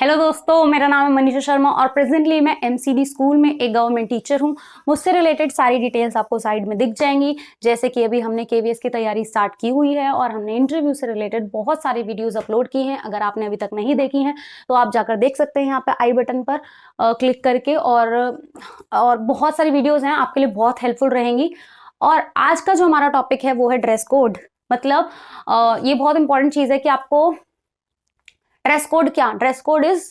Hello दोस्तों, मेरा नाम है मनीषा शर्मा और प्रेजेंटली मैं एमसीडी स्कूल में एक गवर्नमेंट टीचर हूँ। मुझसे रिलेटेड सारी डिटेल्स आपको साइड में दिख जाएंगी। जैसे कि अभी हमने केवीएस की तैयारी स्टार्ट की हुई है और हमने इंटरव्यू से रिलेटेड बहुत सारी वीडियोस अपलोड की हैं। अगर आपने अभी तक नहीं देखी हैं तो आप जाकर देख सकते हैं यहाँ पे आई बटन पर क्लिक करके। और बहुत सारी वीडियोज़ हैं, आपके लिए बहुत हेल्पफुल रहेंगी। और आज का जो हमारा टॉपिक है वो है ड्रेस कोड। मतलब ये बहुत इंपॉर्टेंट चीज़ है कि आपको dress code dress code is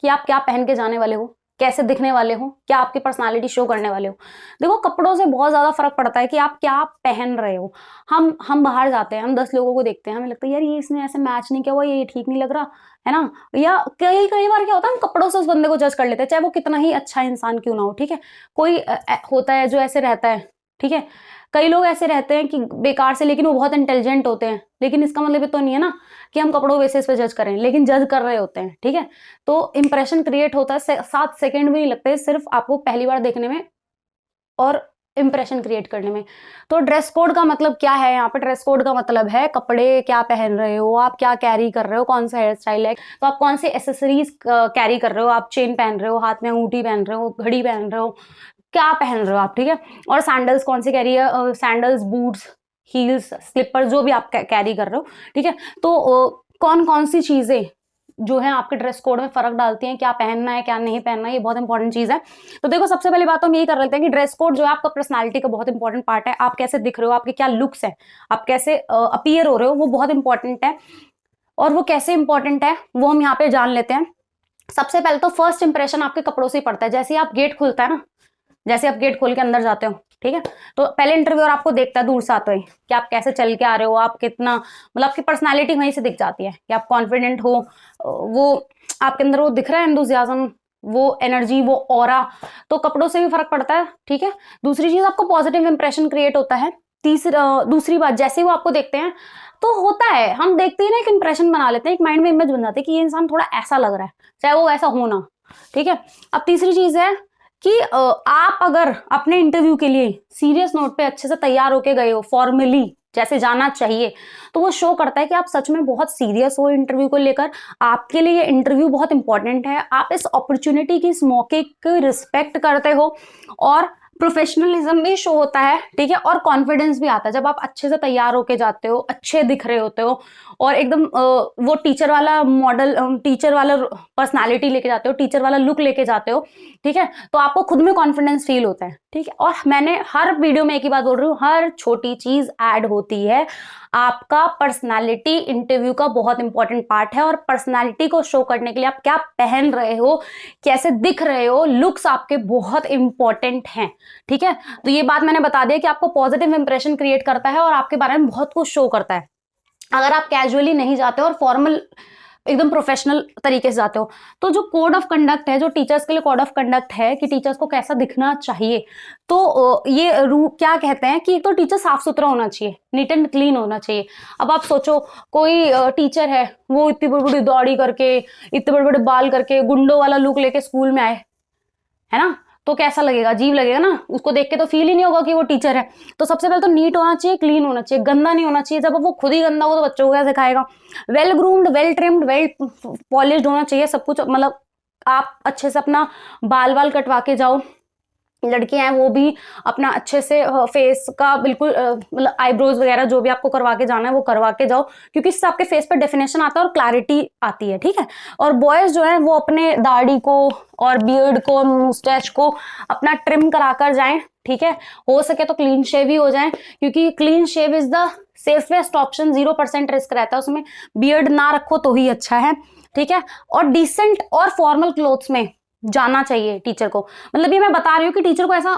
कि आप क्या पहन के जाने वाले हो, कैसे दिखने वाले हो, क्या आपकी पर्सनालिटी शो करने वाले हो। देखो, कपड़ों से बहुत ज्यादा फर्क पड़ता है कि आप क्या पहन रहे हो। हम बाहर जाते हैं, हम 10 लोगों को देखते हैं, हमें लगता है यार ये इसने ऐसे मैच नहीं किया हुआ, ये ठीक नहीं लग रहा है ना। या कई कई बार क्या होता है, हम कपड़ों से उस बंदे को जज कर लेते हैं, चाहे वो कितना ही अच्छा इंसान क्यों ना हो। ठीक है, कोई होता है जो ऐसे रहता है। ठीक है, कई लोग ऐसे रहते हैं कि बेकार से, लेकिन वो बहुत इंटेलिजेंट होते हैं। लेकिन इसका मतलब ये तो नहीं है ना कि हम कपड़ों बेसिस पे जज करें, लेकिन जज कर रहे होते हैं। ठीक है, तो इंप्रेशन क्रिएट होता है, 7 सेकंड भी नहीं लगते सिर्फ आपको पहली बार देखने में और इंप्रेशन क्रिएट करने में। तो ड्रेस कोड का मतलब क्या है? यहाँ पे ड्रेस कोड का मतलब है कपड़े क्या पहन रहे हो, आप क्या कैरी कर रहे हो, कौन सा हेयर स्टाइल है, तो आप कौन से एसेसरीज कैरी कर रहे हो, आप चेन पहन रहे हो, हाथ में अंगूठी पहन रहे हो, घड़ी पहन रहे हो, क्या पहन रहे हो आप। ठीक है, और सैंडल्स कौन सी कैरी है, सैंडल्स, बूट्स, हील्स, स्लीपर्स, जो भी आप कैरी कर रहे हो। ठीक है, तो कौन कौन सी चीजें जो है आपके ड्रेस कोड में फर्क डालती हैं, क्या पहनना है क्या नहीं पहनना है, ये बहुत इंपॉर्टेंट चीज है। तो देखो, सबसे पहली बात तो हम यही कर लेते हैं कि ड्रेस कोड जो है आपका पर्सनालिटी का बहुत इंपॉर्टेंट पार्ट है। आप कैसे दिख रहे हो, आपके क्या लुक्स है, आप कैसे अपीयर हो रहे हो, वो बहुत इंपॉर्टेंट है। और वो कैसे इंपॉर्टेंट है वो हम यहाँ पे जान लेते हैं। सबसे पहले तो फर्स्ट इंप्रेशन आपके कपड़ों से ही पड़ता है। जैसे आप गेट खुलता है ना, जैसे आप गेट खोल के अंदर जाते हो, ठीक है, तो पहले इंटरव्यूअर आपको देखता है दूर से आते हुए कि आप कैसे चल के आ रहे हो, आप कितना, मतलब आपकी पर्सनालिटी वहीं से दिख जाती है कि आप कॉन्फिडेंट हो, वो आपके अंदर वो दिख रहा है एंथुसियाज्म, वो एनर्जी, वो ऑरा। तो कपड़ों से भी फर्क पड़ता है। ठीक है, दूसरी चीज, आपको पॉजिटिव इंप्रेशन क्रिएट होता है। दूसरी बात, जैसे ही वो आपको देखते हैं तो होता है, हम देखते ही ना एक इंप्रेशन बना लेते हैं, एक माइंड में इमेज बन जाती है कि ये इंसान थोड़ा ऐसा लग रहा है, चाहे वो ऐसा हो ना। ठीक है, अब तीसरी चीज है कि आप अगर अपने इंटरव्यू के लिए सीरियस नोट पे अच्छे से तैयार होके गए हो, फॉर्मली जैसे जाना चाहिए, तो वो शो करता है कि आप सच में बहुत सीरियस हो इंटरव्यू को लेकर। आपके लिए ये इंटरव्यू बहुत इंपॉर्टेंट है, आप इस अपॉर्चुनिटी की, इस मौके की रिस्पेक्ट करते हो, और प्रोफेशनलिज्म भी शो होता है। ठीक है, और कॉन्फिडेंस भी आता है जब आप अच्छे से तैयार होके जाते हो, अच्छे दिख रहे होते हो, और एकदम वो टीचर वाला मॉडल, टीचर वाला पर्सनालिटी लेके जाते हो, टीचर वाला लुक लेके जाते हो। ठीक है, तो आपको खुद में कॉन्फिडेंस फील होता है। ठीक है, और मैंने हर वीडियो में एक ही बात बोल रही हूँ, हर छोटी चीज ऐड होती है। आपका पर्सनालिटी इंटरव्यू का बहुत इंपॉर्टेंट पार्ट है, और पर्सनालिटी को शो करने के लिए आप क्या पहन रहे हो, कैसे दिख रहे हो, लुक्स आपके बहुत इंपॉर्टेंट हैं। ठीक है, तो ये बात मैंने बता दिया कि आपको पॉजिटिव इंप्रेशन क्रिएट करता है और आपके बारे में बहुत कुछ शो करता है। अगर आप कैजुअली नहीं जाते हो और फॉर्मल एकदम प्रोफेशनल तरीके से जाते हो, तो जो कोड ऑफ कंडक्ट है, जो टीचर्स के लिए कोड ऑफ कंडक्ट है कि टीचर्स को कैसा दिखना चाहिए, तो ये क्या कहते हैं कि एक तो टीचर साफ सुथरा होना चाहिए, नीट एंड क्लीन होना चाहिए। अब आप सोचो, कोई टीचर है, वो इतनी बड़ी बड़ी दाढ़ी करके, इतने बड़े बड़े बाल करके, गुंडों वाला लुक लेके स्कूल में आए, है ना, तो कैसा लगेगा? अजीब लगेगा ना, उसको देख के तो फील ही नहीं होगा कि वो टीचर है। तो सबसे पहले तो नीट होना चाहिए, क्लीन होना चाहिए, गंदा नहीं होना चाहिए। जब वो खुद ही गंदा हो तो बच्चों को क्या सिखाएगा? Well groomed, well trimmed, well polished होना चाहिए सब कुछ। मतलब आप अच्छे से अपना बाल वाल कटवा के जाओ, लड़कियां हैं वो भी अपना अच्छे से फेस का बिल्कुल मतलब आईब्रोज वगैरह जो भी आपको करवा के जाना है वो करवा के जाओ, क्योंकि इससे आपके फेस पे डेफिनेशन आता है और क्लैरिटी आती है। ठीक है, और बॉयज जो है वो अपने दाढ़ी को और बियर्ड को, मुस्टैच को अपना ट्रिम करा कर जाएं। ठीक है, हो सके तो क्लीन शेव ही हो जाए, क्योंकि clean shave is the safest option, 0% risk रहता है उसमें। बियर्ड ना रखो तो ही अच्छा है। ठीक है, और डिसेंट और फॉर्मल क्लोथ्स में जाना चाहिए टीचर को। मतलब ये मैं बता रही हूँ कि टीचर को ऐसा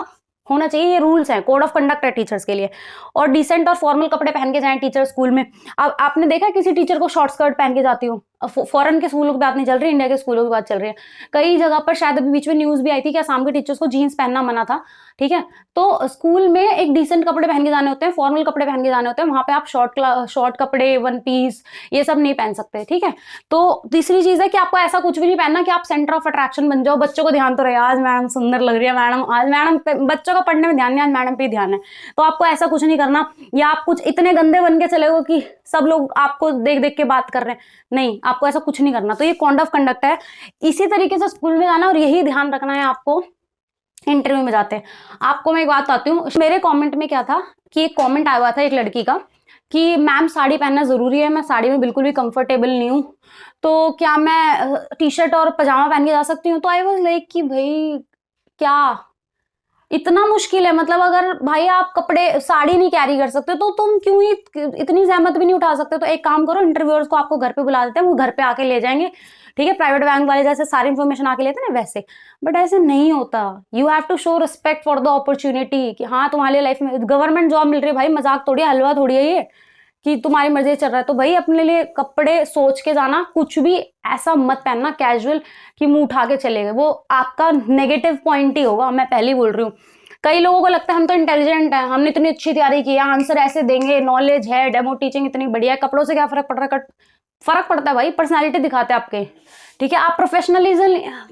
होना चाहिए, ये रूल्स हैं, कोड ऑफ कंडक्ट है टीचर्स के लिए। और डिसेंट और फॉर्मल कपड़े पहन के जाएं टीचर स्कूल में। अब आपने देखा है किसी टीचर को शॉर्ट स्कर्ट पहन के जाती हो? फॉरेन के स्कूलों की बात नहीं चल रही, इंडिया के स्कूलों की बात चल रही है। कई जगह पर शायद अभी बीच में न्यूज भी आई थी कि असम के टीचर्स को जीन्स पहनना मना था। ठीक है, तो स्कूल में एक डिसेंट कपड़े पहन के जाने होते हैं, फॉर्मल कपड़े पहन के जाने होते हैं। वहां पे आप शॉर्ट कपड़े, वन पीस, ये सब नहीं पहन सकते। ठीक है, तो तीसरी चीज है कि आपको ऐसा कुछ भी नहीं पहनना कि आप सेंटर ऑफ अट्रैक्शन बन जाओ, बच्चों को ध्यान तो रहे, आज मैडम सुंदर लग रही है, मैडम आज मैडम, बच्चों का पढ़ने में ध्यान नहीं, आज मैडम पे ध्यान है। तो आपको ऐसा कुछ नहीं करना, या आप कुछ इतने गंदे बन के चले हो कि सब लोग आपको देख देख के बात कर रहे हैं। नहीं, आपको ऐसा कुछ नहीं करना। तो ये कोड ऑफ कंडक्ट है, इसी तरीके से स्कूल में जाना और यही ध्यान रखना है आपको इंटरव्यू में जाते हैं। आपको मैं एक बात बताती हूँ, मेरे कमेंट में क्या था कि एक कमेंट आया हुआ था एक लड़की का कि मैम साड़ी पहनना जरूरी है, मैं साड़ी में बिल्कुल भी कंफर्टेबल नहीं हूँ, तो क्या मैं टी शर्ट और पजामा पहन के जा सकती हूँ? तो आई वाज लाइक कि भाई क्या इतना मुश्किल है? मतलब अगर भाई आप कपड़े साड़ी नहीं कैरी कर सकते तो तुम क्यों ही इतनी जहमत भी नहीं उठा सकते? तो एक काम करो, इंटरव्यूअर्स को आपको घर पे बुला देते हैं, वो घर पे आके ले जाएंगे, ठीक है, प्राइवेट बैंक वाले जैसे सारी इन्फॉर्मेशन आके लेते हैं ना वैसे। बट ऐसे नहीं होता। You have to show respect for the opportunity कि हाँ तुम्हारे लाइफ में गवर्नमेंट जॉब मिल रही है भाई, मजाक थोड़ी है, हलवा थोड़ी है ये कि तुम्हारी मर्जी चल रहा है। तो भाई अपने लिए कपड़े सोच के जाना, कुछ भी ऐसा मत पहनना कैजुअल कि मुंह उठा के चले गए, वो आपका नेगेटिव पॉइंट ही होगा। मैं पहले ही बोल रही हूँ, कई लोगों को लगता है हम तो इंटेलिजेंट हैं, हमने इतनी अच्छी तैयारी की है, आंसर ऐसे देंगे, नॉलेज है, डेमो टीचिंग इतनी बढ़िया है, कपड़ों से क्या फर्क पड़ रहा है? फर्क पड़ता है भाई, पर्सनैलिटी दिखाते हैं आपके, ठीक है। आप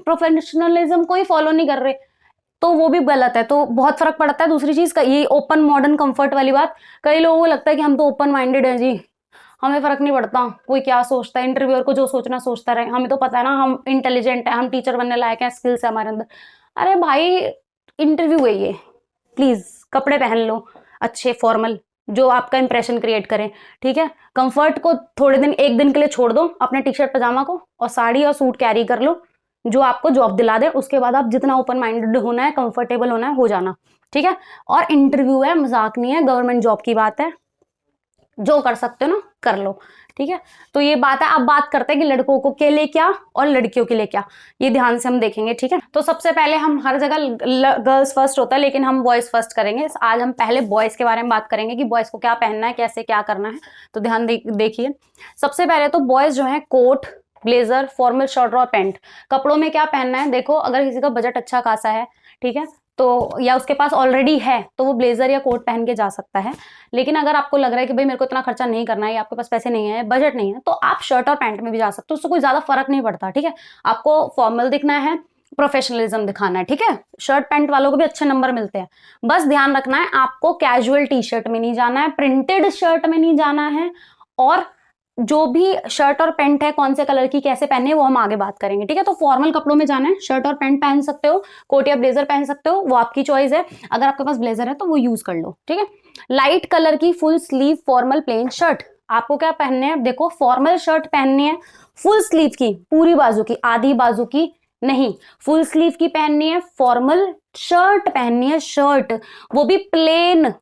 प्रोफेशनलिज्म को ही फॉलो नहीं कर रहे तो वो भी गलत है, तो बहुत फर्क पड़ता है। दूसरी चीज ये ओपन मॉडर्न कंफर्ट वाली बात, कई लोगों को लगता है कि हम तो ओपन माइंडेड हैं जी, हमें फर्क नहीं पड़ता कोई क्या सोचता है, इंटरव्यूअर को जो सोचना सोचता रहे, हमें तो पता है ना हम इंटेलिजेंट है, हम टीचर बनने लायक हैं, स्किल्स है हमारे अंदर। अरे भाई इंटरव्यू है ये, प्लीज कपड़े पहन लो अच्छे फॉर्मल जो आपका इंप्रेशन क्रिएट करें, ठीक है। कंफर्ट को थोड़े दिन, एक दिन के लिए छोड़ दो अपने टी शर्ट पजामा को, और साड़ी और सूट कैरी कर लो जो आपको जॉब दिला दे। उसके बाद आप जितना ओपन माइंडेड होना है, कंफर्टेबल होना है, हो जाना, ठीक है। और इंटरव्यू है, मजाक नहीं है, गवर्नमेंट जॉब की बात है, जो कर सकते हो ना कर लो, ठीक है। तो ये बात है। अब बात करते हैं कि लड़कों को के लिए क्या और लड़कियों के लिए क्या, ये ध्यान से हम देखेंगे, ठीक है। तो सबसे पहले हम हर जगह गर्ल्स फर्स्ट होता है, लेकिन हम बॉयज फर्स्ट करेंगे। आज हम पहले बॉयज के बारे में बात करेंगे कि बॉयज को क्या पहनना है, कैसे क्या करना है। तो ध्यान देखिए, सबसे पहले तो बॉयज जो है कोट, ब्लेजर, फॉर्मल शर्ट और पैंट। कपड़ों में क्या पहनना है, देखो अगर किसी का बजट अच्छा खासा है, ठीक है, तो या उसके पास ऑलरेडी है तो वो ब्लेजर या कोट पहन के जा सकता है। लेकिन अगर आपको लग रहा है कि भाई मेरे को इतना खर्चा नहीं करना है, या आपके पास पैसे नहीं है, बजट नहीं है, तो आप शर्ट और पैंट में भी जा सकते हो, उससे कोई ज्यादा फर्क नहीं पड़ता, ठीक है। आपको फॉर्मल दिखना है, प्रोफेशनलिज्म दिखाना है, ठीक है। शर्ट पैंट वालों को भी अच्छे नंबर मिलते हैं। बस ध्यान रखना है आपको कैजुअल टी शर्ट में नहीं जाना है, प्रिंटेड शर्ट में नहीं जाना है, और जो भी शर्ट और पैंट है कौन से कलर की कैसे पहननी है वो हम आगे बात करेंगे, ठीक है। तो फॉर्मल कपड़ों में जाना है, शर्ट और पैंट पहन सकते हो, कोट या ब्लेजर पहन सकते हो, वो आपकी चॉइस है। अगर आपके पास ब्लेजर है तो वो यूज कर लो, ठीक है। लाइट कलर की full sleeve formal plain shirt, आपको क्या पहनने हैं, देखो फॉर्मल शर्ट पहननी है फुल स्लीव की, पूरी बाजू की, आधी बाजू की नहीं, फुल स्लीव की पहननी है। फॉर्मल शर्ट पहननी है, शर्ट वो भी प्लेन,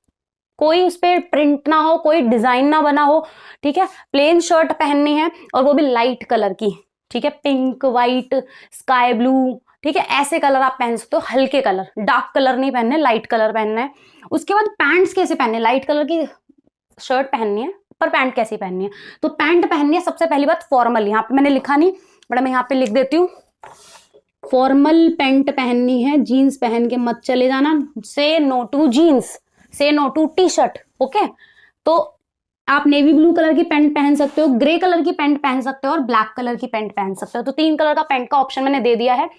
कोई उस पर प्रिंट ना हो, कोई डिजाइन ना बना हो, ठीक है। प्लेन शर्ट पहननी है और वो भी लाइट कलर की, ठीक है, पिंक, व्हाइट, स्काई ब्लू, ठीक है, ऐसे कलर आप पहन सकते हो, हल्के कलर, डार्क कलर नहीं पहनने, लाइट कलर पहनना है। उसके बाद पैंट्स कैसे पहनने, लाइट कलर की शर्ट पहननी है पर पैंट कैसी पहननी है, तो पैंट पहननी है सबसे पहली बात फॉर्मल, यहाँ पे मैंने लिखा नहीं बट मैं यहाँ पे लिख देती हूँ, फॉर्मल पैंट पहननी है, जीन्स पहन के मत चले जाना, say no to jeans, say no to T-shirt, okay. तो आप नेवी ब्लू कलर की पैंट पहन सकते हो, ग्रे कलर की पैंट पहन सकते हो और ब्लैक कलर की पैंट पहन सकते हो। तो 3 कलर का पैंट का ऑप्शन मैंने दे दिया है,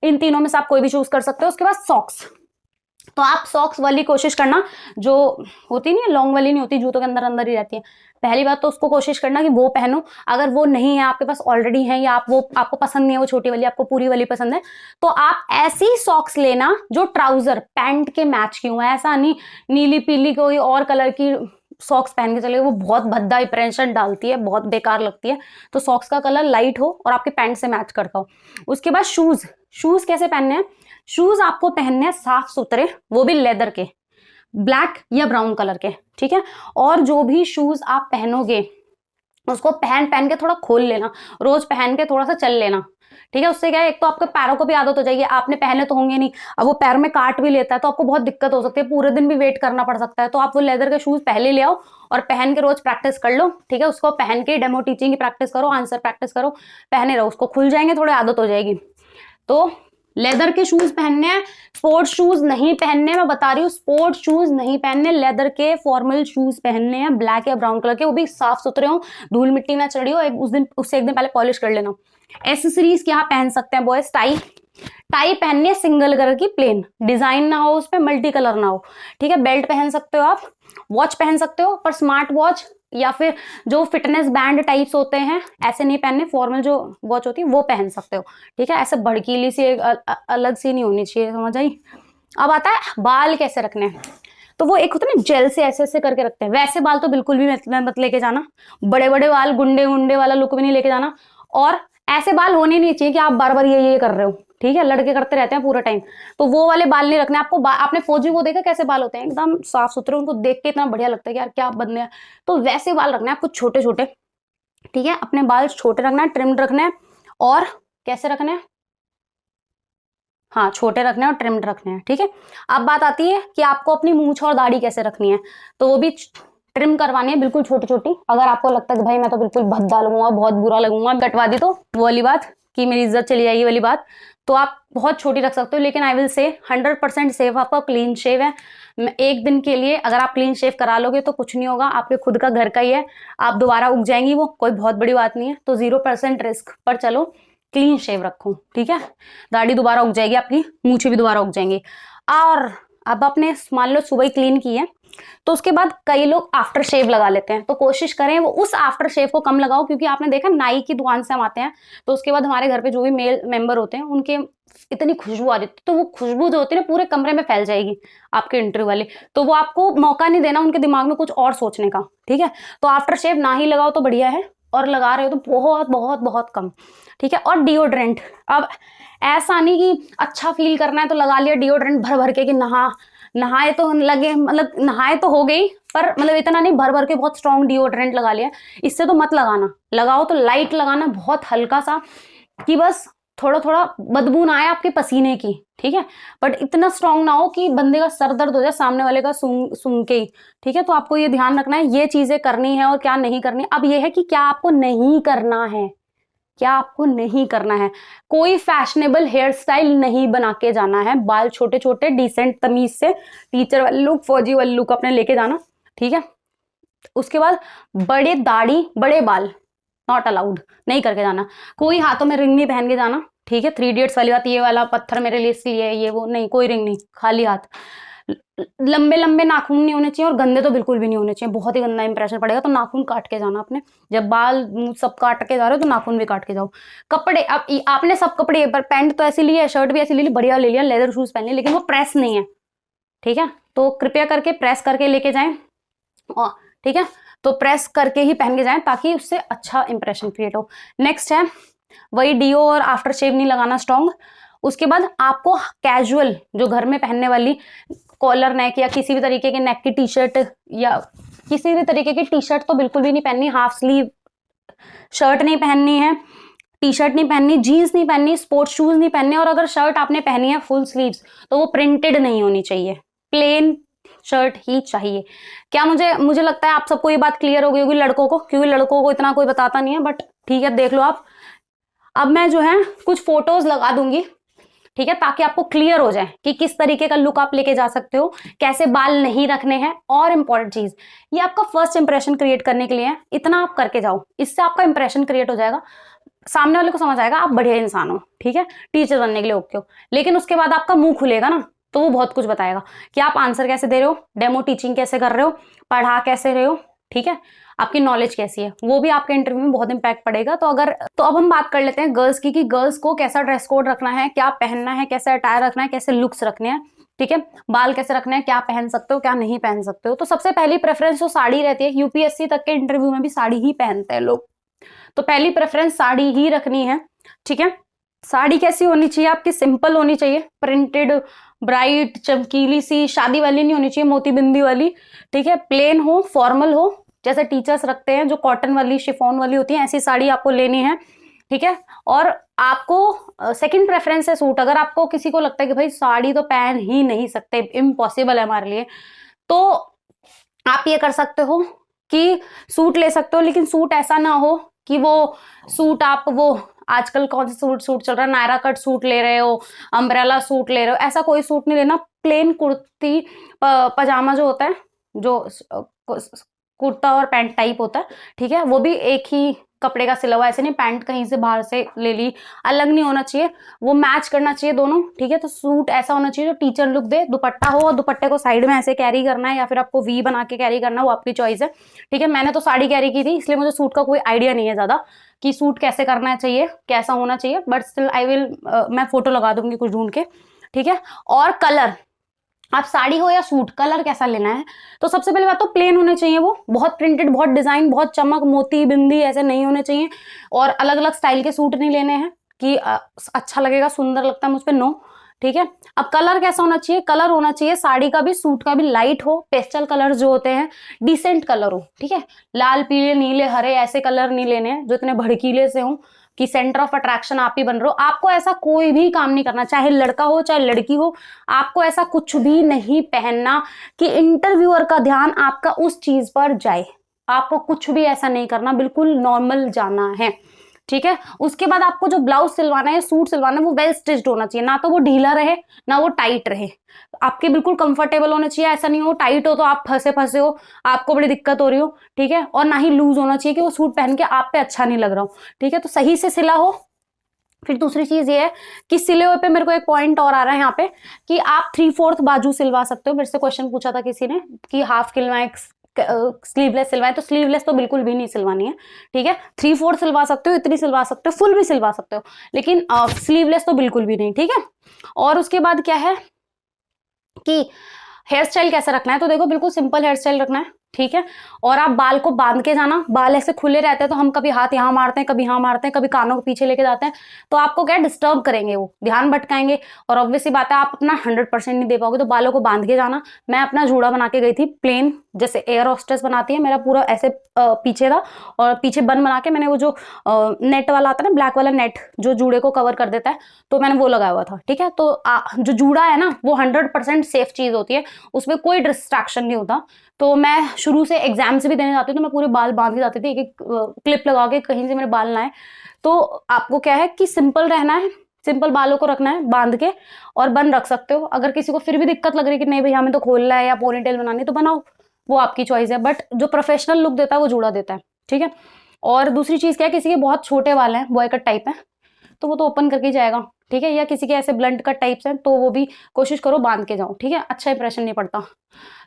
इन तीनों में से आप कोई भी चूज कर सकते हो। उसके बाद सॉक्स, तो आप सॉक्स वाली कोशिश करना, जो होती नहीं है लॉन्ग वाली नहीं होती, जूतों के अंदर अंदर ही रहती है, पहली बात तो उसको कोशिश करना कि वो पहनो। अगर वो नहीं है आपके पास, ऑलरेडी है, या आप वो आपको पसंद नहीं है वो छोटी वाली, आपको पूरी वाली पसंद है, तो आप ऐसी सॉक्स लेना जो ट्राउजर पैंट के मैच की हो। ऐसा नहीं नीली पीली कोई और कलर की सॉक्स पहन के चले, वो बहुत भद्दा इंप्रेशन डालती है, बहुत बेकार लगती है। तो सॉक्स का कलर लाइट हो और आपके पैंट से मैच करता हो। उसके बाद शूज, शूज कैसे पहनने हैं, शूज आपको पहनने हैं साफ सुथरे, वो भी लेदर के, ब्लैक या ब्राउन कलर के, ठीक है। और जो भी शूज आप पहनोगे उसको पहन के थोड़ा खोल लेना, रोज पहन के थोड़ा सा चल लेना, ठीक है। उससे क्या है, एक तो आपके पैरों को भी आदत हो जाएगी, आपने पहने तो होंगे नहीं, अब वो पैर में काट भी लेता है तो आपको बहुत दिक्कत हो सकती है, पूरे दिन भी वेट करना पड़ सकता है। तो आप वो लेदर के शूज पहले ले आओ और पहन के रोज प्रैक्टिस कर लो, ठीक है। उसको पहन के डेमो टीचिंग की प्रैक्टिस करो, आंसर प्रैक्टिस करो, पहने रहो, उसको खुल जाएंगे, थोड़ी आदत हो जाएगी। तो लेदर के शूज पहनने हैं, स्पोर्ट्स शूज नहीं पहनने, मैं बता रही हूँ, स्पोर्ट्स शूज नहीं पहनने, लेदर के फॉर्मल शूज पहनने हैं, ब्लैक या ब्राउन कलर के, वो भी साफ सुथरे हो, धूल मिट्टी ना चढ़ी हो, उससे एक दिन पहले पॉलिश कर लेना। एसेसरीज क्या पहन सकते हैं बॉयज, टाई, टाई पहननी है सिंगल कलर की प्लेन, डिजाइन ना हो उस पर, मल्टी कलर ना हो, ठीक है। बेल्ट पहन सकते हो आप, वॉच पहन सकते हो पर स्मार्ट वॉच या फिर जो फिटनेस बैंड टाइप्स होते हैं ऐसे नहीं पहनने, फॉर्मल जो वॉच होती है वो पहन सकते हो, ठीक है। ऐसे भड़कीली सी अलग सी नहीं होनी चाहिए, समझ आई। अब आता है बाल कैसे रखने हैं। तो वो एक होता है ना जेल से ऐसे ऐसे करके रखते हैं, वैसे बाल तो बिल्कुल भी मत लेके जाना। बड़े बड़े बाल, गुंडे गुंडे वाला लुक भी नहीं लेके जाना। और ऐसे बाल होने नहीं चाहिए कि आप बार बार ये कर रहे हो, ठीक है। लड़के करते रहते हैं पूरा टाइम, तो वो वाले बाल नहीं रखने आपको। आपने फौजी को देखा कैसे बाल होते हैं, एकदम साफ सुथरे, उनको देख के इतना बढ़िया लगता है कि यार क्या बंदे हैं। तो वैसे बाल रखने हैं आपको, छोटे छोटे, ठीक है। अपने बाल छोटे रखना है, ट्रिम्ड रखने हैं। और कैसे रखने हैं, हाँ छोटे रखने हैं और ट्रिम्ड रखने हैं, ठीक है। अब बात आती है कि आपको अपनी मूंछ और दाढ़ी कैसे रखनी है। तो वो भी ट्रिम करवानी है, बिल्कुल छोटी छोटी। अगर आपको लगता है कि भाई मैं तो बिल्कुल भद्दा लगूंगा, बहुत बुरा लगूंगा, कटवा दी, तो वो वाली बात कि मेरी इज्जत चली जाएगी वाली बात, तो आप बहुत छोटी रख सकते हो। लेकिन आई विल से 100% सेफ आपका क्लीन शेव है। एक दिन के लिए अगर आप क्लीन शेव करा लोगे तो कुछ नहीं होगा, आपके खुद का घर का ही है, आप दोबारा उग जाएंगी, वो कोई बहुत बड़ी बात नहीं है। तो 0% रिस्क पर चलो क्लीन शेव रखो, ठीक है। दाढ़ी दोबारा उग जाएगी आपकी, मूछें भी दोबारा उग जाएंगी। और अब आपने मान लो सुबह ही क्लीन की है, तो उसके बाद कई लोग आफ्टर शेव लगा लेते हैं। तो कोशिश करें वो उस आफ्टर शेव को कम लगाओ, क्योंकि आपने देखा नाई की दुकान से हम आते हैं तो उसके बाद हमारे घर पे जो भी मेल मेंबर होते हैं उनके इतनी खुशबू आ जाती है, तो वो खुशबू जो होती है ना पूरे कमरे में फैल जाएगी आपके इंटरव्यू वाली, तो वो आपको मौका नहीं देना उनके दिमाग में कुछ और सोचने का, ठीक है। तो आफ्टर शेव ना ही लगाओ तो बढ़िया है, और लगा रहे हो तो बहुत बहुत बहुत कम, ठीक है। और डिओड्रेंट, अब ऐसा नहीं कि अच्छा फील करना है तो लगा लिया डिओड्रेंट भर भर के कि नहाए तो लगे, मतलब नहाए तो हो गई, पर मतलब इतना नहीं भर भर के बहुत स्ट्रॉन्ग डिओड्रेंट लगा लिया। इससे तो मत लगाना, लगाओ तो लाइट लगाना, बहुत हल्का सा, कि बस थोड़ा थोड़ा बदबू ना आए आपके पसीने की, ठीक है। बट इतना स्ट्रॉन्ग ना हो कि बंदे का सर दर्द हो जाए सामने वाले का सूंघ के ही, ठीक है। तो आपको ये ध्यान रखना है, ये चीजें करनी है और क्या नहीं करनी। अब ये है कि क्या आपको नहीं करना है, क्या आपको नहीं करना है। कोई फैशनेबल हेयर स्टाइल नहीं बना के जाना है, बाल छोटे छोटे डिसेंट तमीज से, टीचर वाले लुक, फौजी वाले लुक अपने लेके जाना, ठीक है। उसके बाद बड़े दाढ़ी बड़े बाल नॉट अलाउड, नहीं करके जाना। कोई हाथों में रिंग नहीं पहन के जाना, ठीक है। 3 इडियट्स वाली बात, ये वाला पत्थर मेरे लिए इसलिए है, ये वो नहीं, कोई रिंग नहीं, खाली हाथ। लंबे लंबे नाखून नहीं होने चाहिए और गंदे तो बिल्कुल भी नहीं होने चाहिए, बहुत ही गंदा इंप्रेशन पड़ेगा। तो नाखून काट के जाना अपने, जब बाल सब काट के जा रहे हो तो नाखून भी काट के जाओ। कपड़े, अब आपने सब कपड़े, पर पैंट तो ऐसी ली है, शर्ट भी ऐसी ले ली, बढ़िया ले लिया, लेदर शूज पहन लिया, लेकिन वो प्रेस नहीं है, ठीक है। तो कृपया करके प्रेस करके लेके जाएं, ठीक है। तो प्रेस करके ही पहन के जाएं ताकि उससे अच्छा इंप्रेशन क्रिएट हो। नेक्स्ट है वही डीओ और आफ्टर शेव नहीं लगाना स्ट्रॉन्ग। उसके बाद आपको कैजुअल जो घर में पहनने वाली कॉलर नेक या किसी भी तरीके के नेक की टी शर्ट, या किसी भी तरीके की टी शर्ट तो बिल्कुल भी नहीं पहननी, हाफ स्लीव शर्ट नहीं पहननी है, टी शर्ट नहीं पहननी, जीन्स नहीं पहननी, स्पोर्ट्स शूज नहीं पहनने। और अगर शर्ट आपने पहनी है फुल स्लीव्स तो वो प्रिंटेड नहीं होनी चाहिए, प्लेन शर्ट ही चाहिए। क्या मुझे लगता है आप सबको ये बात क्लियर हो गई होगी लड़कों को, क्योंकि लड़कों को इतना कोई बताता नहीं है, बट ठीक है देख लो आप। अब मैं जो है कुछ फोटोज लगा दूंगी, ठीक है, ताकि आपको क्लियर हो जाए कि किस तरीके का लुक आप लेके जा सकते हो, कैसे बाल नहीं रखने हैं। और इंपॉर्टेंट चीज, ये आपका फर्स्ट इंप्रेशन क्रिएट करने के लिए है, इतना आप करके जाओ, इससे आपका इंप्रेशन क्रिएट हो जाएगा, सामने वाले को समझ आएगा आप बढ़िया इंसान हो, ठीक है, टीचर बनने के लिए ओके हो। लेकिन उसके बाद आपका मुंह खुलेगा ना, तो वो बहुत कुछ बताएगा कि आप आंसर कैसे दे रहे हो, डेमो टीचिंग कैसे कर रहे हो, पढ़ा कैसे रहे हो, ठीक है, आपकी नॉलेज कैसी है, वो भी आपके इंटरव्यू में बहुत इंपैक्ट पड़ेगा। तो अब हम बात कर लेते हैं गर्ल्स की, कि गर्ल्स को कैसा ड्रेस कोड रखना है, क्या पहनना है, कैसे अटायर रखना है, कैसे लुक्स रखने हैं, ठीक है, बाल कैसे रखने हैं, क्या पहन सकते हो क्या नहीं पहन सकते हो। तो सबसे पहली प्रेफरेंस तो साड़ी रहती है, यूपीएससी तक के इंटरव्यू में भी साड़ी ही पहनते हैं लोग, तो पहली प्रेफरेंस साड़ी ही रखनी है, ठीक है। साड़ी कैसी होनी चाहिए आपकी, सिंपल होनी चाहिए, प्रिंटेड ब्राइट चमकीली सी, शादी वाली नहीं होनी चाहिए, मोती बिंदी वाली, ठीक है, प्लेन हो, फॉर्मल हो, जैसे टीचर्स रखते हैं, जो कॉटन वाली शिफॉन वाली होती है, ऐसी साड़ी आपको लेनी है, ठीक है। और आपको सेकंड प्रेफरेंस है सूट। अगर आपको किसी को लगता है कि भाई साड़ी तो पहन ही नहीं सकते, इम्पॉसिबल है हमारे लिए, तो आप ये कर सकते हो कि सूट ले सकते हो, लेकिन सूट ऐसा ना हो कि वो सूट आप वो आजकल कौन सा सूट चल रहा है, नायरा कट सूट ले रहे हो, अम्ब्रेला सूट ले रहे हो, ऐसा कोई सूट नहीं लेना। प्लेन कुर्ती पजामा जो होता है, जो कुर्ता और पैंट टाइप होता है, ठीक है, वो भी एक ही कपड़े का सिला हुआ, ऐसे नहीं पैंट कहीं से बाहर से ले ली, अलग नहीं होना चाहिए, वो मैच करना चाहिए दोनों, ठीक है। तो सूट ऐसा होना चाहिए जो टीचर लुक दे, दुपट्टा हो और दुपट्टे को साइड में ऐसे कैरी करना है या फिर आपको वी बना के कैरी करना है, वो आपकी चॉइस है, ठीक है। मैंने तो साड़ी कैरी की थी, इसलिए मुझे सूट का कोई आइडिया नहीं है ज्यादा कि सूट कैसे करना चाहिए, कैसा होना चाहिए, बट स्टिल आई विल, मैं फोटो लगा दूंगी कुछ ढूंढ के, ठीक है। और कलर, आप साड़ी हो या सूट, कलर कैसा लेना है, तो सबसे पहले बात तो प्लेन होने चाहिए, वो बहुत प्रिंटेड, बहुत डिजाइन, बहुत चमक मोती बिंदी ऐसे नहीं होने चाहिए, और अलग अलग स्टाइल के सूट नहीं लेने हैं कि अच्छा लगेगा, सुंदर लगता है मुझ पे, नो, ठीक है। अब कलर कैसा होना चाहिए, कलर होना चाहिए साड़ी का भी सूट का भी लाइट हो, पेस्टल कलर जो होते हैं, डिसेंट कलर हो, ठीक है। लाल पीले नीले हरे ऐसे कलर नहीं लेने हैं जो इतने भड़कीले से हों कि सेंटर ऑफ अट्रैक्शन आप ही बन रहे हो। आपको ऐसा कोई भी काम नहीं करना, चाहे लड़का हो चाहे लड़की हो, आपको ऐसा कुछ भी नहीं पहनना कि इंटरव्यूअर का ध्यान आपका उस चीज पर जाए, आपको कुछ भी ऐसा नहीं करना, बिल्कुल नॉर्मल जाना है, ठीक है। उसके बाद आपको जो ब्लाउज सिलवाना है, सूट सिलवाना है, वो वेल स्टिच्ड होना चाहिए, ना तो वो ढीला रहे ना वो टाइट रहे, आपके बिल्कुल कंफर्टेबल होना चाहिए, ऐसा नहीं हो टाइट हो तो आप फंसे फंसे हो, आपको बड़ी दिक्कत हो रही हो, ठीक है। और ना ही लूज होना चाहिए कि वो सूट पहन के आप पे अच्छा नहीं लग रहा हो, ठीक है। तो सही से सिला हो। फिर दूसरी चीज ये है कि सिले हुए पे मेरे को एक पॉइंट और आ रहा है यहाँ पे कि आप 3/4 बाजू सिलवा सकते हो। मेरे से क्वेश्चन पूछा था किसी ने कि हाफ सिलवाएं स्लीवलेस सिलवाएं, तो स्लीवलेस तो बिल्कुल भी नहीं सिलवानी है, ठीक है। 3/4 सिलवा सकते हो, इतनी सिलवा सकते हो, फुल भी सिलवा सकते हो, लेकिन स्लीवलेस तो बिल्कुल भी नहीं, ठीक है। और उसके बाद क्या है कि हेयर स्टाइल कैसे रखना है, तो देखो बिल्कुल सिंपल हेयर स्टाइल रखना है, ठीक है। और आप बाल को बांध के जाना, बाल ऐसे खुले रहते हैं तो हम कभी हाथ यहाँ मारते हैं, कभी यहाँ मारते हैं, कभी कानों के पीछे लेके जाते हैं, तो आपको क्या डिस्टर्ब करेंगे, वो ध्यान भटकाएंगे, और ऑब्वियसली बात है आप अपना 100% नहीं दे पाओगे, तो बालों को बांध के जाना। मैं अपना जूड़ा बना के गई थी प्लेन, जैसे एयर होस्टेस बनाती है, मेरा पूरा ऐसे पीछे था, और पीछे बन बना के मैंने वो जो नेट वाला आता है ना, ब्लैक वाला नेट जो जूड़े को कवर कर देता है, तो मैंने वो लगाया हुआ था, ठीक है। तो जो जूड़ा है ना वो 100% सेफ चीज होती है, उसमें कोई डिस्ट्रैक्शन नहीं होता। तो मैं शुरू से एग्जाम्स भी देने जाती हूँ तो मैं पूरे बाल बांध के जाती थी, एक एक क्लिप लगा के, कहीं से मेरे बाल ना आए। तो आपको क्या है कि सिंपल रहना है, सिंपल बालों को रखना है बांध के, और बन रख सकते हो। अगर किसी को फिर भी दिक्कत लग रही है कि नहीं भाई हमें तो खोलना है या पोनीटेल बनानी है, तो बनाओ, वो आपकी चॉइस है, बट जो प्रोफेशनल लुक देता है वो जूड़ा देता है, ठीक है। और दूसरी चीज क्या है, किसी के बहुत छोटे बाल हैं, बॉय कट टाइप है, तो वो तो ओपन करके ही जाएगा, ठीक है। या किसी के ऐसे ब्लंट कट टाइप्स हैं तो वो भी कोशिश करो बांध के जाओ, ठीक है, अच्छा इंप्रेशन नहीं पड़ता,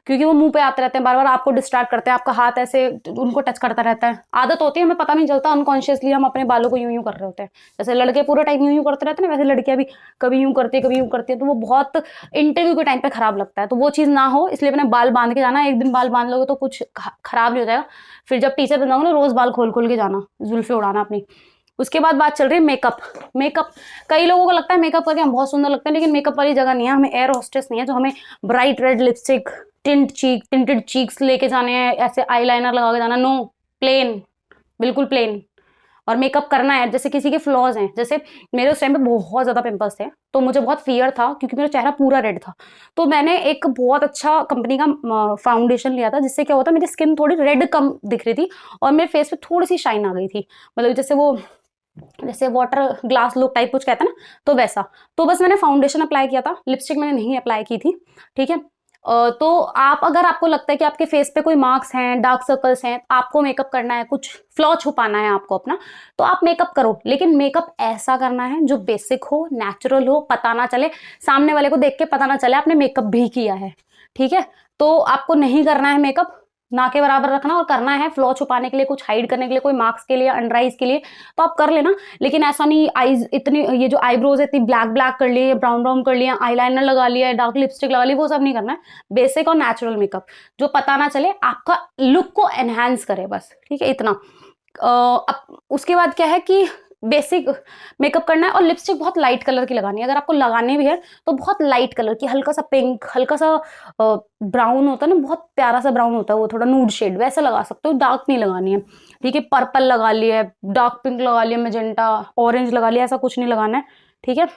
क्योंकि वो मुंह पे आते रहते हैं बार बार, आपको डिस्ट्रैक्ट करते हैं, आपका हाथ ऐसे उनको टच करता रहता है, आदत होती है, हमें पता नहीं चलता, अनकॉन्शियसली हम अपने बालों को यूं यूं कर रहे होते हैं। जैसे लड़के पूरे टाइम यूं यूं करते रहते हैं ना, वैसे लड़कियां भी कभी यूं करती है कभी यूं करती है, तो वो बहुत इंटरव्यू के टाइम पे खराब लगता है, तो वो चीज ना हो, इसलिए अपने बाल बांध के जाना। एक दिन बाल बांध लोगे तो कुछ खराब नहीं हो जाएगा, फिर जब टीचर बन जाओगे ना रोज बाल खोल खोल के जाना, जुल्फे उड़ाना अपनी। उसके बाद बात चल रही है मेकअप। मेकअप कई लोगों को लगता है मेकअप करके हम बहुत सुंदर लगते हैं, लेकिन मेकअप वाली जगह नहीं है, हमें एयर होस्टेस नहीं है जो हमें bright red lipstick, tinted cheeks लेके जाने हैं, ऐसे आईलाइनर लगा के जाना, नो, प्लेन, बिल्कुल प्लेन। और मेकअप करना है, जैसे किसी के फ्लॉज हैं, जैसे मेरे उस टाइम पे बहुत ज्यादा पिंपल्स थे, तो मुझे बहुत फियर था क्योंकि मेरा चेहरा पूरा रेड था, तो मैंने एक बहुत अच्छा कंपनी का फाउंडेशन लिया था, जिससे क्या होता मेरी स्किन थोड़ी रेड कम दिख रही थी, और मेरे फेस पे थोड़ी सी शाइन आ गई थी, मतलब जैसे वाटर ग्लास लुक टाइप कुछ कहते हैं ना, तो वैसा। तो बस मैंने फाउंडेशन अप्लाई किया था, लिपस्टिक मैंने नहीं अप्लाई की थी, ठीक है। तो आप अगर आपको लगता है कि आपके फेस पे कोई मार्क्स हैं, डार्क सर्कल्स हैं, आपको मेकअप करना है, कुछ फ्लॉ छुपाना है आपको अपना, तो आप मेकअप करो, लेकिन मेकअप ऐसा करना है जो बेसिक हो, नेचुरल हो, पता ना चले, सामने वाले को देख के पता ना चले आपने मेकअप भी किया है, ठीक है। तो आपको नहीं करना है मेकअप, ना के बराबर रखना, और करना है फ्लॉ छुपाने के लिए, कुछ हाइड करने के लिए, कोई मार्क्स के लिए, अंडर आइज के लिए, तो आप कर लेना, लेकिन ऐसा नहीं आईज इतनी, ये जो आईब्रोज है इतनी ब्लैक ब्लैक कर लिए, ब्राउन ब्राउन कर लिया, आईलाइनर लगा लिया, डार्क लिपस्टिक लगा ली, वो सब नहीं करना है। बेसिक और नेचुरल मेकअप जो पता ना चले, आपका लुक को एनहांस करे, बस, ठीक है, इतना। अब उसके बाद क्या है कि बेसिक मेकअप करना है, और लिपस्टिक बहुत लाइट कलर की लगानी है, अगर आपको लगाने भी है तो बहुत लाइट कलर की, हल्का सा पिंक, हल्का सा ब्राउन होता है ना, बहुत प्यारा सा ब्राउन होता है वो, थोड़ा नूड शेड, वैसा लगा सकते हो, डार्क नहीं लगानी है, ठीक है। पर्पल लगा लिया है, डार्क पिंक लगा लिया, मैजेंटा, ऑरेंज लगा लिया, ऐसा कुछ नहीं लगाना है, ठीक है।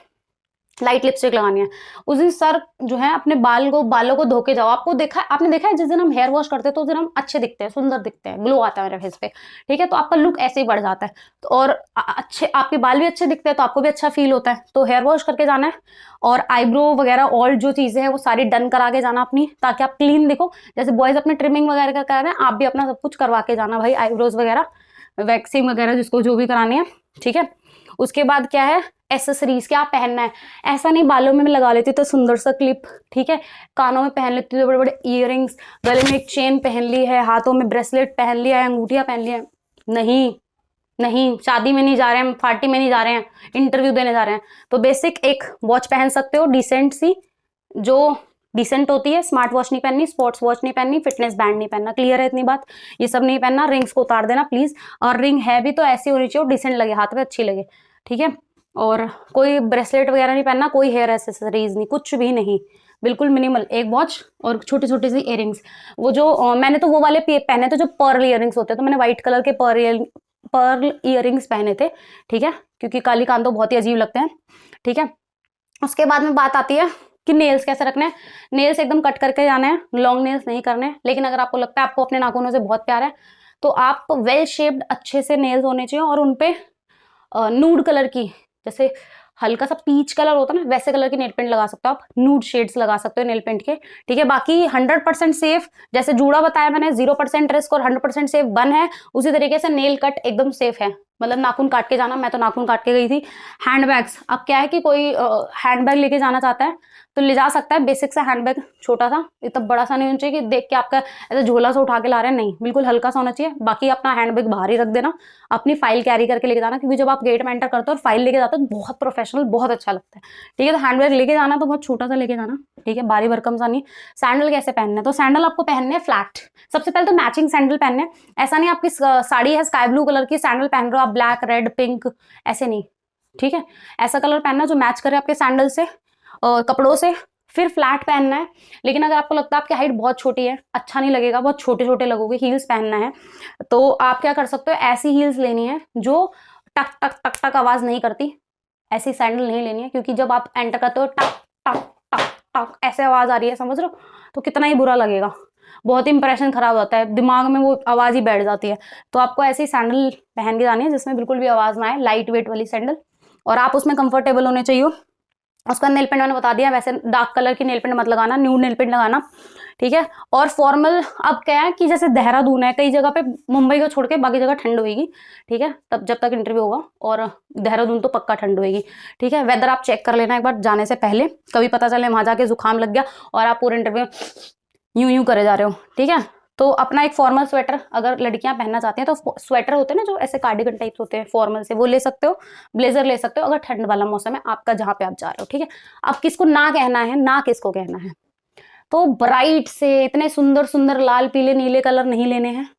लाइट लिपस्टिक लगानी है। उस दिन सर जो है अपने बालों को धो के जाओ। आपने देखा है जिस दिन हम हेयर वॉश करते हैं तो उस दिन हम अच्छे दिखते हैं, सुंदर दिखते हैं, ग्लो आता है मेरे फेस पे, ठीक है। तो आपका लुक ऐसे ही बढ़ जाता है। तो और अच्छे आपके बाल भी अच्छे दिखते हैं तो आपको भी अच्छा फील होता है। तो हेयर वॉश करके जाना है और आईब्रो वगैरह और जो चीजें हैं वो सारी डन करा के जाना अपनी, ताकि आप क्लीन दिखो। जैसे बॉयज अपने ट्रिमिंग वगैरह कर रहे हैं, आप भी अपना सब कुछ करवा के जाना भाई, आईब्रोज वगैरह, वैक्सिंग वगैरह जिसको जो भी करानी है, ठीक है। उसके बाद क्या है, एसेसरीज क्या पहनना है। ऐसा नहीं बालों में मैं लगा लेती तो सुंदर सा क्लिप, ठीक है, कानों में पहन लेती तो बड़े बड़े इयररिंग्स, गले में एक चेन पहन ली है, हाथों में ब्रेसलेट पहन लिया है, अंगूठियां पहन ली है। नहीं नहीं, शादी में नहीं जा रहे हैं, पार्टी में नहीं जा रहे हैं, इंटरव्यू देने जा रहे हैं। तो बेसिक एक वॉच पहन सकते हो डिसेंट सी, जो डिसेंट होती है। स्मार्ट वॉच नहीं पहननी, स्पोर्ट्स वॉच नहीं पहननी, फिटनेस बैंड नहीं पहनना, क्लियर है इतनी बात। ये सब नहीं पहनना, रिंग्स को उतार देना प्लीज। और रिंग है भी तो ऐसी होनी चाहिए डिसेंट लगे, हाथ में अच्छी लगे, ठीक है। और कोई ब्रेसलेट वगैरह नहीं पहनना, कोई हेयर एसेसरीज नहीं, कुछ भी नहीं, बिल्कुल मिनिमल। एक वॉच और छोटी छोटी सी इयरिंग्स। वो जो मैंने तो वो वाले पहने थे जो पर्ल इयरिंग्स होते हैं, तो मैंने व्हाइट कलर के पर्ल इयरिंग्स पहने थे, ठीक है, क्योंकि काली कान तो बहुत ही अजीब लगते हैं, ठीक है। उसके बाद में बात आती है कि नेल्स कैसे रखने हैं। नेल्स एकदम कट करके जाना है, लॉन्ग नेल्स नहीं करने। लेकिन अगर आपको लगता है आपको अपने नाखूनों से बहुत प्यार है तो आप वेल शेप्ड अच्छे से नेल्स होने चाहिए, और उनपे नूड कलर की, जैसे हल्का सा पीच कलर होता है ना, वैसे कलर की नेल पेंट लगा सकते हो आप, नूड शेड्स लगा सकते हो नेल पेंट के, ठीक है। बाकी 100% सेफ, जैसे जूड़ा बताया मैंने, 0% रिस्क और 100% सेफ बन है, उसी तरीके से नेल कट एकदम सेफ है। मतलब नाखून काट के जाना, मैं तो नाखून काट के गई थी। हैंडबैग्स, अब क्या है कि कोई हैंडबैग लेके जाना चाहता है तो ले जा सकता है, बेसिक सा हैंडबैग, छोटा सा, इतना बड़ा सा नहीं होना चाहिए कि देख के आपका ऐसा झोला सा उठा के ला रहे हैं, नहीं, बिल्कुल हल्का सा होना चाहिए। बाकी अपना हैंडबैग बाहर ही रख देना, अपनी फाइल कैरी करके लेके जाना, क्योंकि जब आप गेट में एंटर करते हो और फाइल लेके जाते हो तो बहुत प्रोफेशनल, बहुत अच्छा लगता है, ठीक है। तो हैंडबैग लेके जाना तो बहुत छोटा सा लेके जाना, ठीक है, भारी भरकम सा नहीं। सैंडल कैसे पहनने, तो सैंडल आपको पहनने फ्लैट। सबसे पहले तो मैचिंग सैंडल पहनने, ऐसा नहीं आपकी साड़ी है स्काई ब्लू कलर की, सैंडल पहन रहे हो आप ब्लैक रेड पिंक, ऐसे नहीं, ठीक है। ऐसा कलर पहनना जो मैच करे आपके सैंडल से और कपड़ों से। फिर फ्लैट पहनना है। लेकिन अगर आपको लगता है आपकी हाइट बहुत छोटी है, अच्छा नहीं लगेगा, बहुत छोटे छोटे लगोगे, हील्स पहनना है, तो आप क्या कर सकते हो, ऐसी हील्स लेनी है जो टक टक टक टक आवाज नहीं करती। ऐसी सैंडल नहीं लेनी है, क्योंकि जब आप एंटर करते हो टक टक टक टक ऐसे आवाज आ रही है, समझ रहे हो, तो कितना ही बुरा लगेगा, बहुत इंप्रेशन खराब होता है, दिमाग में वो आवाज ही बैठ जाती है। तो आपको ऐसी सैंडल पहन के जानी है जिसमें बिल्कुल भी आवाज ना आए, लाइट वेट वाली सैंडल, और आप उसमें कंफर्टेबल होने चाहिए। उसका नेल पेंट मैंने बता दिया, वैसे डार्क कलर की नेल पेंट मत लगाना, न्यूड नेल पेंट लगाना, ठीक है। और फॉर्मल, अब क्या है कि जैसे देहरादून है, कई जगह पे, मुंबई को छोड़ के बाकी जगह ठंड होगी, ठीक है, तब जब तक इंटरव्यू होगा, और देहरादून तो पक्का ठंड होगी, ठीक है। वेदर आप चेक कर लेना एक बार जाने से पहले, कभी पता चले वहां जाके जुकाम लग गया और आप पूरे इंटरव्यू यूं यूं करे जा रहे हो, ठीक है। तो अपना एक फॉर्मल स्वेटर, अगर लड़कियां पहनना चाहती हैं तो स्वेटर होते हैं ना जो ऐसे कार्डिगन टाइप्स होते हैं फॉर्मल से, वो ले सकते हो। ब्लेजर ले सकते हो अगर ठंड वाला मौसम है आपका जहां पे आप जा रहे हो, ठीक है। अब किसको ना कहना है, ना किसको कहना है, तो ब्राइट से इतने सुंदर सुंदर लाल पीले नीले कलर नहीं लेने हैं,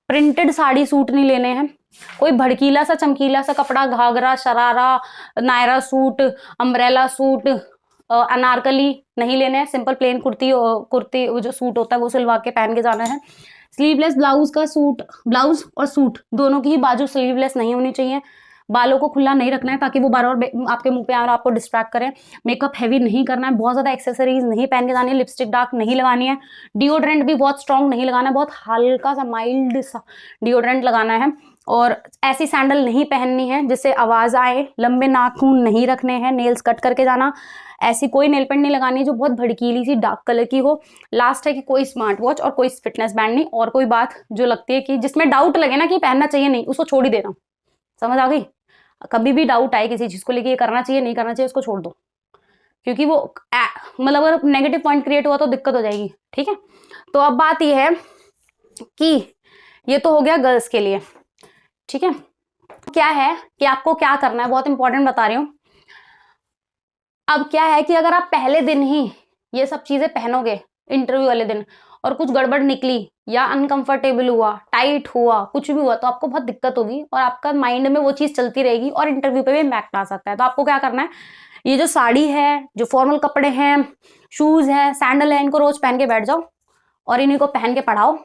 प्रिंटेड साड़ी सूट नहीं लेने हैं, कोई भड़कीला सा चमकीला सा कपड़ा, ghagra sharara Naira suit umbrella suit Anarkali नहीं लेने हैं। सिंपल प्लेन कुर्ती वो जो सूट होता है वो सिलवा के पहन के जाना है। स्लीवलेस ब्लाउज का सूट, ब्लाउज और सूट दोनों की ही बाजू स्लीवलेस नहीं होनी चाहिए। बालों को खुला नहीं रखना है ताकि वो बार बार आपके मुंह पे आए और आपको डिस्ट्रैक्ट करें। मेकअप हैवी नहीं करना है, बहुत ज्यादा एक्सेसरीज नहीं पहन के जानी है, लिपस्टिक डार्क नहीं लगानी है, डिओड्रेंट भी बहुत स्ट्रॉन्ग नहीं लगाना है, बहुत हल्का सा माइल्ड सा डिओड्रेंट लगाना है। और ऐसी सैंडल नहीं पहननी है जिससे आवाज आए, लंबे नाखून नहीं रखने हैं, नेल्स कट करके जाना, ऐसी कोई नेल पेंट नहीं लगानी है जो बहुत भड़कीली सी डार्क कलर की हो। लास्ट है कि कोई स्मार्ट वॉच और कोई फिटनेस बैंड नहीं, और कोई बात जो लगती है कि जिसमें डाउट लगे ना कि पहनना चाहिए नहीं, उसको छोड़ ही देना, समझ आ गई। कभी भी डाउट आए किसी चीज को लेके, ये करना चाहिए नहीं करना चाहिए, उसको छोड़ दो, क्योंकि वो मतलब अगर नेगेटिव पॉइंट क्रिएट हुआ तो दिक्कत हो जाएगी, ठीक है। तो अब बात ये है कि ये तो हो गया गर्ल्स के लिए, ठीक है। क्या है कि आपको क्या करना है, बहुत इंपॉर्टेंट बता रही हूं। अब क्या है कि अगर आप पहले दिन ही ये सब चीजें पहनोगे इंटरव्यू वाले दिन, और कुछ गड़बड़ निकली या अनकंफर्टेबल हुआ, टाइट हुआ, कुछ भी हुआ, तो आपको बहुत दिक्कत होगी और आपका माइंड में वो चीज चलती रहेगी और इंटरव्यू पे भी इम्पैक्ट आ सकता है। तो आपको क्या करना है, ये जो साड़ी है, जो फॉर्मल कपड़े हैं, शूज है, सैंडल है, इनको रोज पहन के बैठ जाओ और इन्हीं को पहन के पढ़ाओ,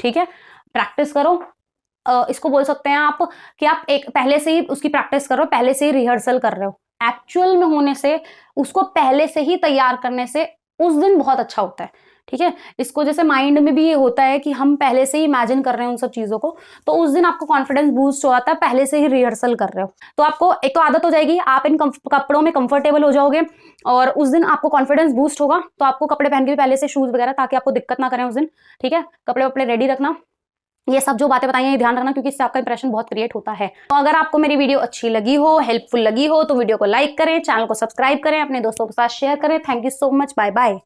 ठीक है। प्रैक्टिस करो। इसको बोल सकते हैं आप कि आप एक पहले से ही उसकी प्रैक्टिस करो, पहले से ही रिहर्सल कर रहे हो, एक्चुअल में होने से, उसको पहले से ही तैयार करने से उस दिन बहुत अच्छा होता है। ठीक है, इसको जैसे माइंड में भी ये होता है कि हम पहले से ही इमेजिन कर रहे हैं उन सब चीजों को, तो उस दिन आपको कॉन्फिडेंस बूस्ट हो जाता है, पहले से ही रिहर्सल कर रहे हो। तो आपको एक तो आदत हो जाएगी, आप इन कपड़ों में कंफर्टेबल हो जाओगे और उस दिन आपको कॉन्फिडेंस बूस्ट होगा। तो आपको कपड़े पहन के भी पहले से शूज वगैरह, ताकि आपको दिक्कत ना करें उस दिन। ठीक है, कपड़े वपड़े रेडी रखना। ये सब जो बातें बताई हैं ये ध्यान रखना, क्योंकि इससे आपका इंप्रेशन बहुत क्रिएट होता है। तो अगर आपको मेरी वीडियो अच्छी लगी हो, हेल्पफुल लगी हो, तो वीडियो को लाइक करें, चैनल को सब्सक्राइब करें, अपने दोस्तों के साथ शेयर करें। Thank you so much, bye bye.